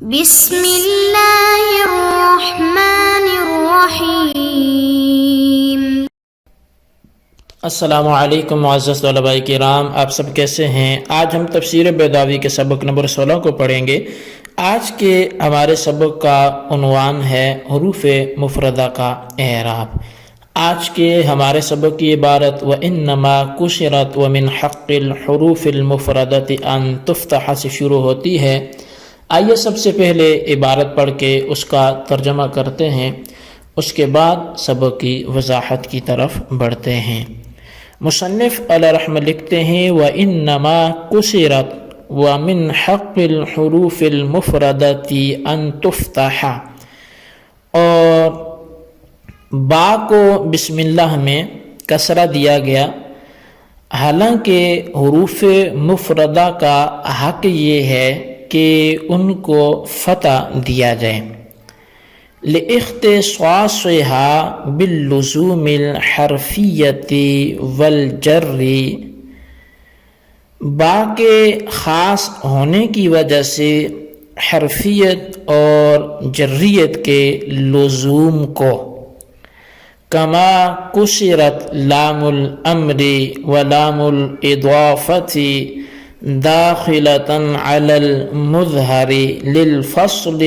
بسم اللہ الرحمن الرحیم۔ السلام علیکم معزز طلباء کرام، آپ سب کیسے ہیں؟ آج ہم تفسیر بیضاوی کے سبق نمبر 16 کو پڑھیں گے۔ آج کے ہمارے سبق کا عنوان ہے حروف مفردہ کا اعراب۔ آج کے ہمارے سبق کی عبارت وَإِنَّمَا كُسِرَتْ وَمِنْ حَقِّ الْحُرُوفِ الْمُفْرَدَةِ أَن تُفْتَحَ سے شروع ہوتی ہے۔ آئیے سب سے پہلے عبارت پڑھ کے اس کا ترجمہ کرتے ہیں، اس کے بعد سبق کی وضاحت کی طرف بڑھتے ہیں۔ مصنف علیہ رحمہ لکھتے ہیں وَإِنَّمَا كُسِرَتْ وَمِنْ حَقِّ الْحُرُوفِ الْمُفْرَدَةِ أَن تُفْتَحَ، اور با کو بسم اللہ میں کسرہ دیا گیا، حالانکہ حروف مفردہ کا حق یہ ہے کہ ان کو فتح دیا جائے، لِاخْتِصَاصِهَا بِاللُّزُومِ الْحَرْفِيَّةِ وَالْجَرِّ، با کے خاص ہونے کی وجہ سے حرفیت اور جریت کے لزوم کو، کما کسرت لام الامر ولام الاضافة داخلة على المظهر للفصل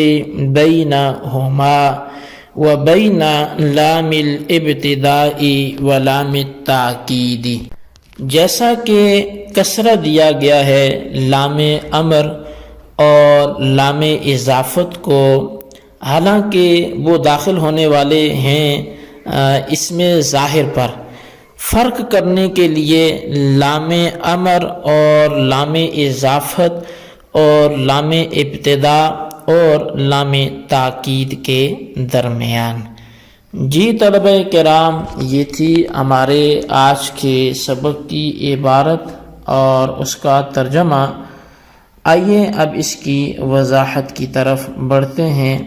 بينهما وبين لام الابتداء ولام التأکید، جیسا کہ کسرہ دیا گیا ہے لام امر اور لام اضافت کو، حالانکہ وہ داخل ہونے والے ہیں اس میں ظاہر پر، فرق کرنے کے لیے لام امر اور لام اضافت اور لام ابتدا اور لام تاکید کے درمیان۔ جی طلبہ کرام، یہ تھی ہمارے آج کے سبق کی عبارت اور اس کا ترجمہ۔ آئیے اب اس کی وضاحت کی طرف بڑھتے ہیں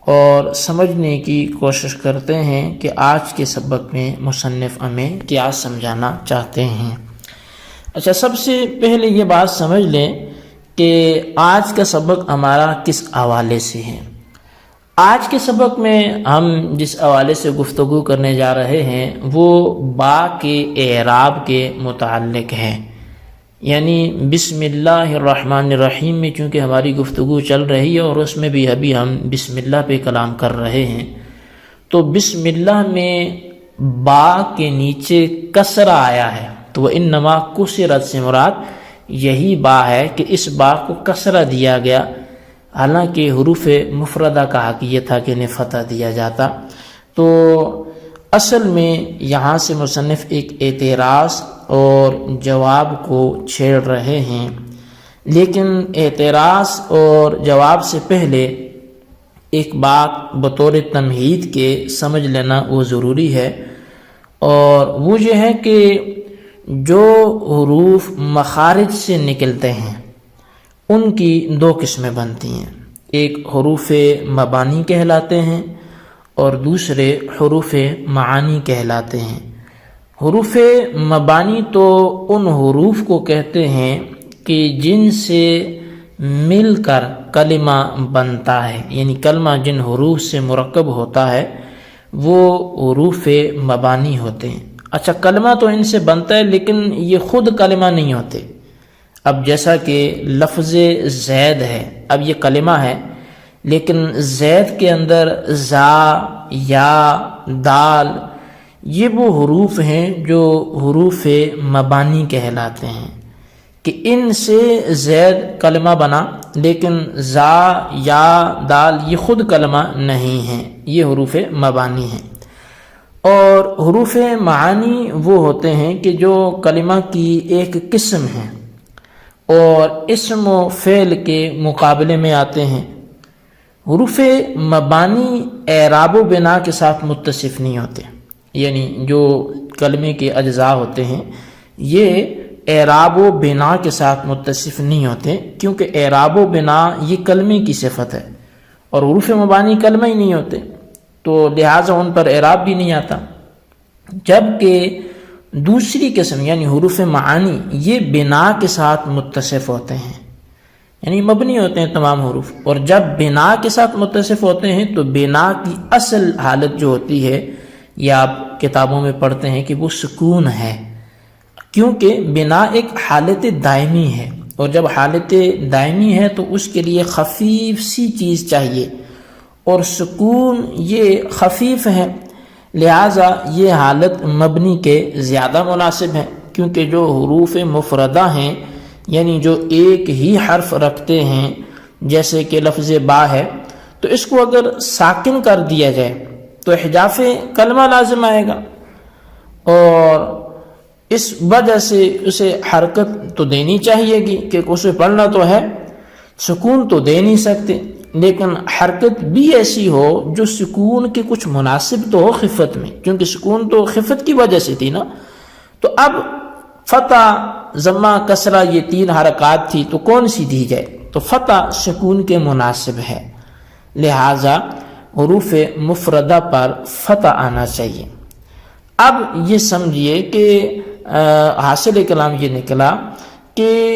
اور سمجھنے کی کوشش کرتے ہیں کہ آج کے سبق میں مصنف ہمیں کیا سمجھانا چاہتے ہیں۔ اچھا، سب سے پہلے یہ بات سمجھ لیں کہ آج کا سبق ہمارا کس حوالے سے ہے۔ آج کے سبق میں ہم جس حوالے سے گفتگو کرنے جا رہے ہیں وہ با کے اعراب کے متعلق ہے، یعنی بسم اللہ الرحمن الرحیم میں چونکہ ہماری گفتگو چل رہی ہے اور اس میں بھی ابھی ہم بسم اللہ پہ کلام کر رہے ہیں، تو بسم اللہ میں با کے نیچے کسرہ آیا ہے، تو وَإِنَّمَا كُسِرَتْ سے مراد یہی با ہے کہ اس با کو کسرہ دیا گیا، حالانکہ حروف مفردہ کا حق یہ تھا کہ انہیں فتح دیا جاتا۔ تو اصل میں یہاں سے مصنف ایک اعتراض اور جواب کو چھیڑ رہے ہیں، لیکن اعتراض اور جواب سے پہلے ایک بات بطور تمہید کے سمجھ لینا وہ ضروری ہے، اور وہ یہ ہے کہ جو حروف مخارج سے نکلتے ہیں ان کی دو قسمیں بنتی ہیں، ایک حروف مبانی کہلاتے ہیں اور دوسرے حروف معانی کہلاتے ہیں۔ حروف مبانی تو ان حروف کو کہتے ہیں کہ جن سے مل کر کلمہ بنتا ہے، یعنی کلمہ جن حروف سے مرکب ہوتا ہے وہ حروف مبانی ہوتے ہیں۔ اچھا، کلمہ تو ان سے بنتا ہے لیکن یہ خود کلمہ نہیں ہوتے۔ اب جیسا کہ لفظ زید ہے، اب یہ کلمہ ہے لیکن زید کے اندر زا، یا، دال، یہ وہ حروف ہیں جو حروف مبانی کہلاتے ہیں کہ ان سے زید کلمہ بنا، لیکن زا، یا، دال یہ خود کلمہ نہیں ہیں، یہ حروف مبانی ہیں۔ اور حروف معانی وہ ہوتے ہیں کہ جو کلمہ کی ایک قسم ہے اور اسم و فعل کے مقابلے میں آتے ہیں۔ حروف مبانی اعراب و بنا کے ساتھ متصف نہیں ہوتے، یعنی جو کلمے کے اجزاء ہوتے ہیں یہ اعراب و بنا کے ساتھ متصف نہیں ہوتے، کیونکہ اعراب و بنا یہ کلمے کی صفت ہے اور حروف مبانی کلمہ ہی نہیں ہوتے، تو لہٰذا ان پر اعراب بھی نہیں آتا۔ جبکہ دوسری قسم یعنی حروف معانی یہ بنا کے ساتھ متصف ہوتے ہیں، یعنی مبنی ہوتے ہیں تمام حروف، اور جب بنا کے ساتھ متصف ہوتے ہیں تو بنا کی اصل حالت جو ہوتی ہے، یہ آپ کتابوں میں پڑھتے ہیں کہ وہ سکون ہے، کیونکہ بنا ایک حالت دائمی ہے، اور جب حالت دائمی ہے تو اس کے لیے خفیف سی چیز چاہیے، اور سکون یہ خفیف ہے، لہٰذا یہ حالت مبنی کے زیادہ مناسب ہے، کیونکہ جو حروف مفردہ ہیں یعنی جو ایک ہی حرف رکھتے ہیں، جیسے کہ لفظ با ہے، تو اس کو اگر ساکن کر دیا جائے تو احجاف کلمہ لازم آئے گا، اور اس وجہ سے اسے حرکت تو دینی چاہیے گی کہ اسے پڑھنا تو ہے، سکون تو دے نہیں سکتے، لیکن حرکت بھی ایسی ہو جو سکون کے کچھ مناسب تو ہو خفت میں، کیونکہ سکون تو خفت کی وجہ سے تھی نا۔ تو اب فتح، ضمہ، کسرہ یہ تین حرکات تھی، تو کون سی دی جائے؟ تو فتح سکون کے مناسب ہے، لہٰذا حروف مفردہ پر فتح آنا چاہیے۔ اب یہ سمجھیے کہ حاصل کلام یہ نکلا کہ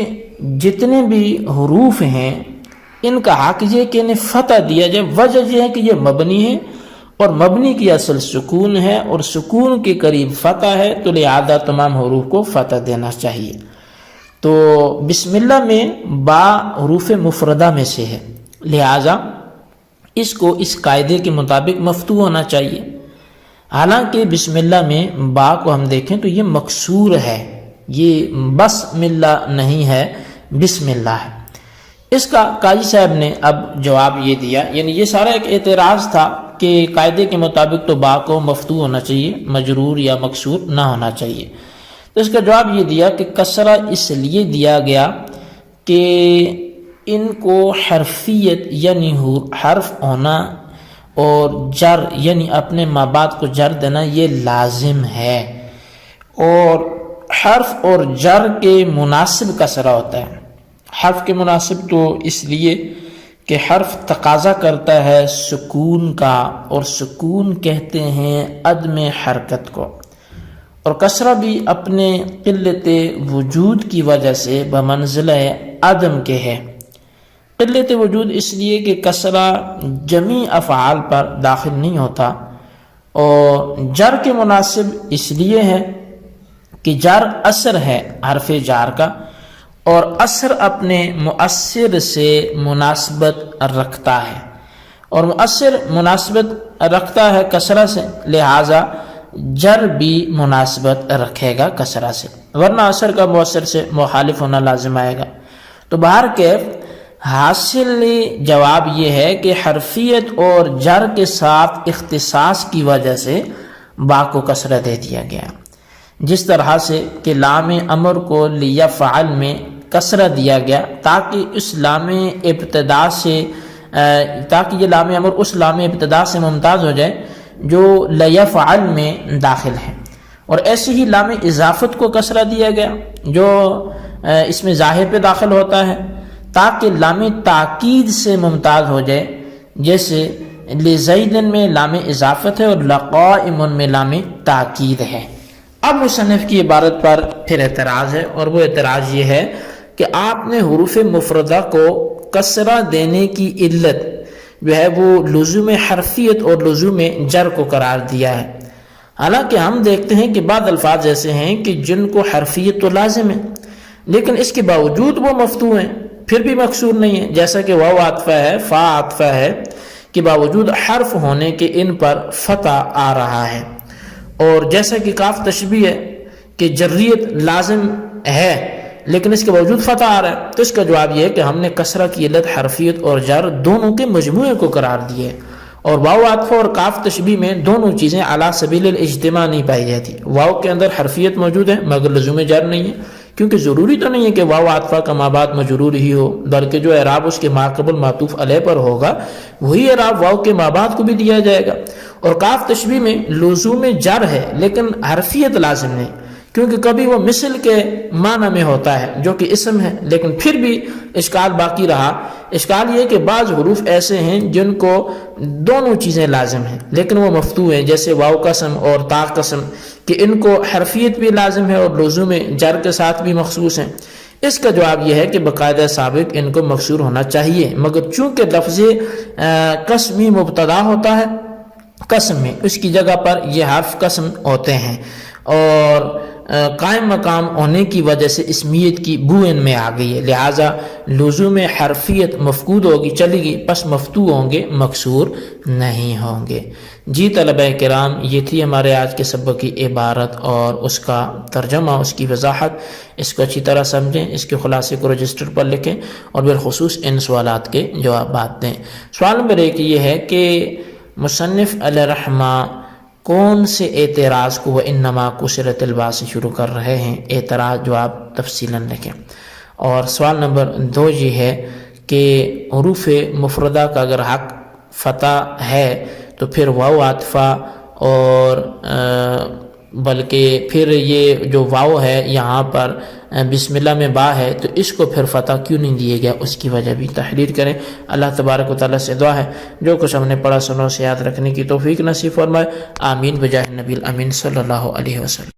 جتنے بھی حروف ہیں ان کا حق یہ کہ انہیں فتح دیا جائے، وجہ یہ ہے کہ یہ مبنی ہے، اور مبنی کی اصل سکون ہے، اور سکون کے قریب فتح ہے، تو لہذا تمام حروف کو فتح دینا چاہیے۔ تو بسم اللہ میں با حروف مفردہ میں سے ہے، لہذا اس کو اس قاعدے کے مطابق مفتوح ہونا چاہیے۔ حالانکہ بسم اللہ میں با کو ہم دیکھیں تو یہ مکسور ہے، یہ بسم اللہ نہیں ہے، بسم اللہ ہے۔ اس کا قاضی صاحب نے اب جواب یہ دیا، یعنی یہ سارا ایک اعتراض تھا کہ قاعدے کے مطابق تو با کو مفتوح ہونا چاہیے، مجرور یا مکسور نہ ہونا چاہیے۔ تو اس کا جواب یہ دیا کہ کسرہ اس لیے دیا گیا کہ ان کو حرفیت یعنی حرف ہونا اور جر یعنی اپنے مابعد کو جر دینا یہ لازم ہے، اور حرف اور جر کے مناسب کسرہ ہوتا ہے۔ حرف کے مناسب تو اس لیے کہ حرف تقاضا کرتا ہے سکون کا، اور سکون کہتے ہیں عدم حرکت کو، اور کسرہ بھی اپنے قلت وجود کی وجہ سے بمنزلہ عدم کے ہے۔ قلت وجود اس لیے کہ کسرہ جمیع افعال پر داخل نہیں ہوتا، اور جر کے مناسب اس لیے ہے کہ جر اثر ہے حرف جار کا، اور اثر اپنے مؤثر سے مناسبت رکھتا ہے، اور مؤثر مناسبت رکھتا ہے کسرہ سے، لہٰذا جر بھی مناسبت رکھے گا کسرہ سے، ورنہ اثر کا مؤثر سے مخالف ہونا لازم آئے گا۔ تو بہرکیف حاصل جواب یہ ہے کہ حرفیت اور جر کے ساتھ اختصاص کی وجہ سے با کو کسرہ دے دیا گیا، جس طرح سے کہ لام امر کو لیفعل میں کسرہ دیا گیا تاکہ اس لام ابتدا سے تاکہ یہ لام امر اس لام ابتدا سے ممتاز ہو جائے جو لیفعل میں داخل ہے، اور ایسے ہی لام اضافت کو کسرہ دیا گیا جو اس میں ظاہر پہ داخل ہوتا ہے تاکہ لام تاکید سے ممتاز ہو جائے، جیسے لزیدن میں لام اضافت ہے اور لقائم میں لام تاکید ہے۔ اب مصنف کی عبارت پر پھر اعتراض ہے، اور وہ اعتراض یہ ہے کہ آپ نے حروف مفردہ کو کسرہ دینے کی علت جو ہے وہ لزوم حرفیت اور لزوم جر کو قرار دیا ہے، حالانکہ ہم دیکھتے ہیں کہ بعض الفاظ ایسے ہیں کہ جن کو حرفیت تو لازم ہے لیکن اس کے باوجود وہ مفتوح ہیں، پھر بھی مکسور نہیں ہے، جیسا کہ واو عاطفہ ہے، فا عاطفہ ہے، کہ باوجود حرف ہونے کے ان پر فتح آ رہا ہے، اور جیسا کہ کاف تشبیہ ہے کہ جریت لازم ہے لیکن اس کے باوجود فتح آ رہا ہے، تو اس کا جواب یہ ہے کہ ہم نے کسرہ کی علت حرفیت اور جر دونوں کے مجموعے کو قرار دیے، اور واو عاطفہ اور کاف تشبیہ میں دونوں چیزیں علی سبیل الاجتماع نہیں پائی جاتی۔ واو کے اندر حرفیت موجود ہے مگر لزوم جر نہیں ہے، کیونکہ ضروری تو نہیں ہے کہ واو عاطفہ کا مابعد مجرور ہی ہو، بلکہ جو اعراب اس کے ماقبل معطوف علیہ پر ہوگا وہی اعراب واو کے مابعد کو بھی دیا جائے گا، اور کاف تشبیہ میں لزوم جر ہے لیکن حرفیت لازم نہیں، کیونکہ کبھی وہ مثل کے معنی میں ہوتا ہے جو کہ اسم ہے، لیکن پھر بھی اشکال باقی رہا۔ اشکال یہ کہ بعض حروف ایسے ہیں جن کو دونوں چیزیں لازم ہیں لیکن وہ مفتوح ہیں، جیسے واو قسم اور تا قسم، کہ ان کو حرفیت بھی لازم ہے اور لزوم جر کے ساتھ بھی مخصوص ہیں۔ اس کا جواب یہ ہے کہ باقاعدہ سابق ان کو مکسور ہونا چاہیے، مگر چونکہ لفظ قسمی مبتدا ہوتا ہے قسم میں، اس کی جگہ پر یہ حرف قسم ہوتے ہیں، اور قائم مقام ہونے کی وجہ سے اسمیت کی بو ان میں آ گئی ہے، لہٰذا لزوم حرفیت مفقود ہوگی، چلی گئی، پس مفتوح ہوں گے، مکسور نہیں ہوں گے۔ جی طلبہ کرام، یہ تھی ہمارے آج کے سبق کی عبارت اور اس کا ترجمہ، اس کی وضاحت۔ اس کو اچھی طرح سمجھیں، اس کے خلاصے کو رجسٹر پر لکھیں اور بالخصوص ان سوالات کے جوابات دیں۔ سوال نمبر 1 یہ ہے کہ مصنف علیہ رحمہ کون سے اعتراض کو وَإِنَّمَا كُسِرَتِ الْبَاء سے شروع کر رہے ہیں؟ اعتراض جواب تفصیلاً لکھیں۔ اور سوال نمبر 2 یہ ہے کہ حروف مفردہ کا اگر حق فتح ہے تو پھر واو عاطفہ اور بلکہ پھر یہ جو واو ہے یہاں پر بسم اللہ میں با ہے تو اس کو پھر فتح کیوں نہیں دیے گیا، اس کی وجہ بھی تحریر کریں۔ اللہ تبارک و تعالیٰ سے دعا ہے جو کچھ ہم نے پڑھا سنو سے یاد رکھنے کی توفیق نصیب فرمائے، آمین بجاہ نبی الامین صلی اللہ علیہ وسلم۔